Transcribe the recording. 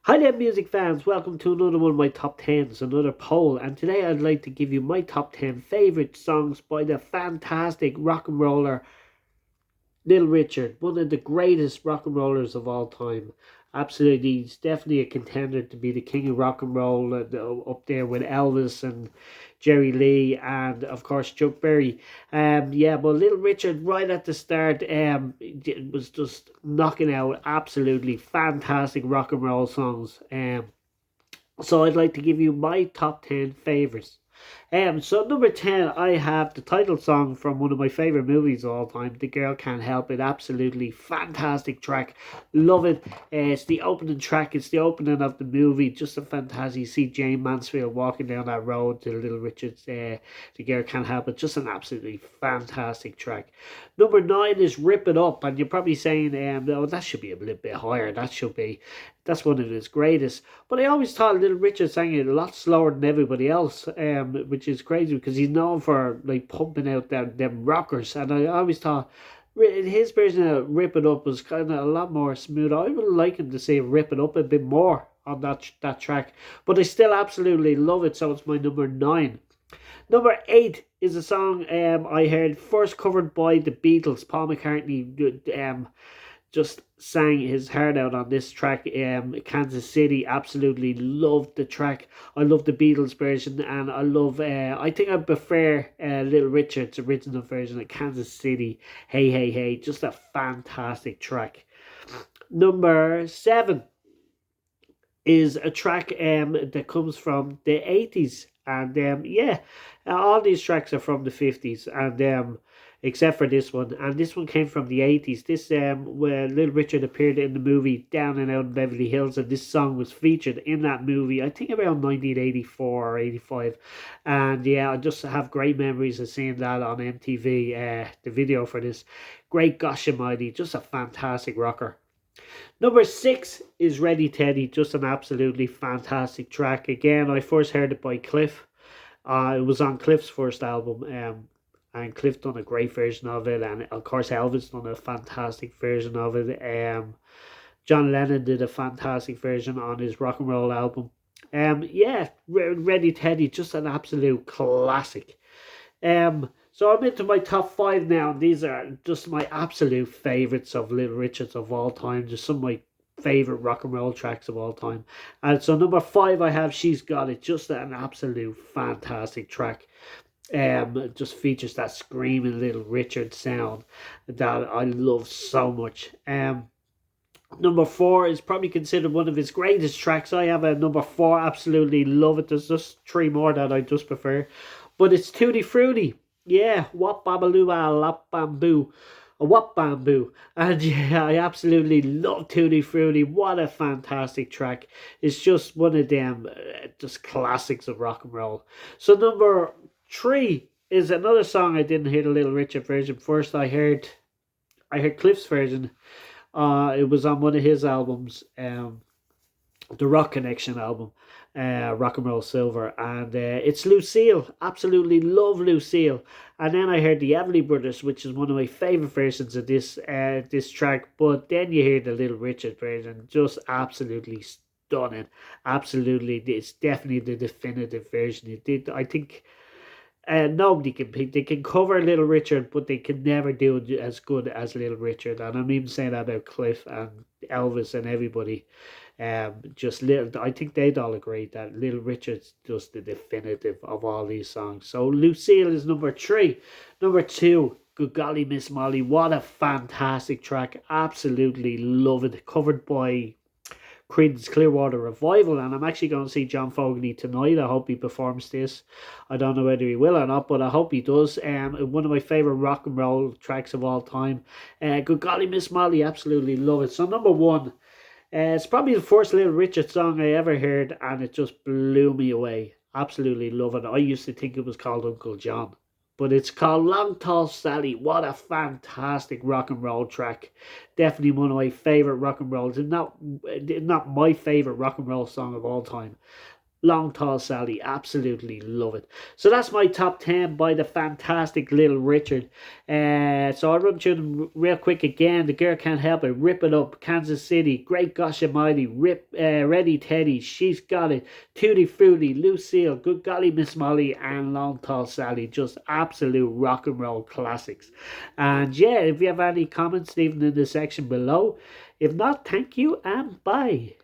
Hi there, music fans. Welcome to another one of my top 10s, another poll. And today I'd like to give you my top 10 favorite songs by the fantastic rock and roller Little Richard, one of the greatest rock and rollers of all time. Absolutely, he's definitely a contender to be the king of rock and roll, up there with Elvis and Jerry Lee, and of course Chuck Berry. Yeah, but Little Richard right at the start, was just knocking out absolutely fantastic rock and roll songs. So I'd like to give you my top 10 favorites. So number 10, I have the title song from one of my favorite movies of all time, The Girl Can't Help It. Absolutely fantastic track. Love it. It's the opening track. It's the opening of the movie. Just a fantastic. You see Jane Mansfield walking down that road to Little Richard's The Girl Can't Help It. Just an absolutely fantastic track. Number 9 is Rip It Up. And you're probably saying, oh, that should be a little bit higher. That's one of his greatest. But I always thought Little Richard sang it a lot slower than everybody else, which is crazy because he's known for like pumping out them rockers. And I always thought his version of Rip It Up was kind of a lot more smooth. I would like him to say Rip It Up a bit more on that track, but I still absolutely love it. So it's my number 9. Number 8 is a song I heard first covered by the Beatles. Paul McCartney just sang his heart out on this track. Kansas City, absolutely loved the track. I love the Beatles version, and I love. I think I prefer Little Richard's original version of Kansas City. Hey, hey, hey! Just a fantastic track. Number 7 is a track that comes from the 80s, and yeah, all these tracks are from the 50s, and except for this one, and this one came from the 80s. This where Little Richard appeared in the movie Down and Out in Beverly Hills, and this song was featured in that movie, I think around 1984 or 85. And yeah, I just have great memories of seeing that on MTV. The video for this, great gosh almighty, just a fantastic rocker. Number 6 is Ready Teddy, just an absolutely fantastic track. Again, I first heard it by Cliff. It was on Cliff's first album, and Cliff done a great version of it, and of course Elvis done a fantastic version of it. John Lennon did a fantastic version on his rock and roll album. Yeah, Ready Teddy, just an absolute classic. So I'm into my top 5 now, and these are just my absolute favorites of Little Richards of all time. Just some of my favorite rock and roll tracks of all time. And so number 5, I have She's Got It, just an absolute fantastic track. Just features that screaming Little Richard sound that I love so much. Number 4 is probably considered one of his greatest tracks. I have a number 4, absolutely love it. There's just 3 more that I just prefer, but it's Tutti Frutti. Yeah, Wop Babaloo Lap Bamboo. A Wop Bamboo. And yeah, I absolutely love Tutti Frutti. What a fantastic track. It's just one of them just classics of rock and roll. So number 3 is another song I didn't hear the Little Richard version first. I heard Cliff's version. It was on one of his albums, the Rock Connection album, Rock and Roll Silver, and it's Lucille. Absolutely love Lucille. And then I heard the Everly Brothers, which is one of my favorite versions of this track. But then you hear the Little Richard version, just absolutely stunning. Absolutely, it's definitely the definitive version. It did, I think. Nobody can pick. They can cover Little Richard, but they can never do it as good as Little Richard. And I'm even saying that about Cliff and Elvis and everybody. Just little. I think they'd all agree that Little Richard's just the definitive of all these songs. So Lucille is number 3. Number 2, Good Golly Miss Molly. What a fantastic track! Absolutely love it. Covered by Creedence Clearwater Revival, and I'm actually going to see John Fogerty tonight. I hope he performs this. I don't know whether he will or not, but I hope he does. One of my favorite rock and roll tracks of all time. Good golly, Miss Molly, absolutely love it. So number 1, it's probably the first Little Richard song I ever heard, and it just blew me away. Absolutely love it. I used to think it was called Uncle John, but it's called Long Tall Sally. What a fantastic rock and roll track. Definitely one of my favorite rock and rolls. And not my favorite rock and roll song of all time, Long Tall Sally, absolutely love it. So that's my top 10 by the fantastic Little Richard. So I'll run through them real quick again. The Girl Can't Help It, Rip It Up, Kansas City, Great Gosh Almighty, Ready Teddy, She's Got It, Tutti Frutti, Lucille, Good Golly Miss Molly, and Long Tall Sally. Just absolute rock and roll classics. And yeah, if you have any comments, leave them in the section below. If not, thank you and bye.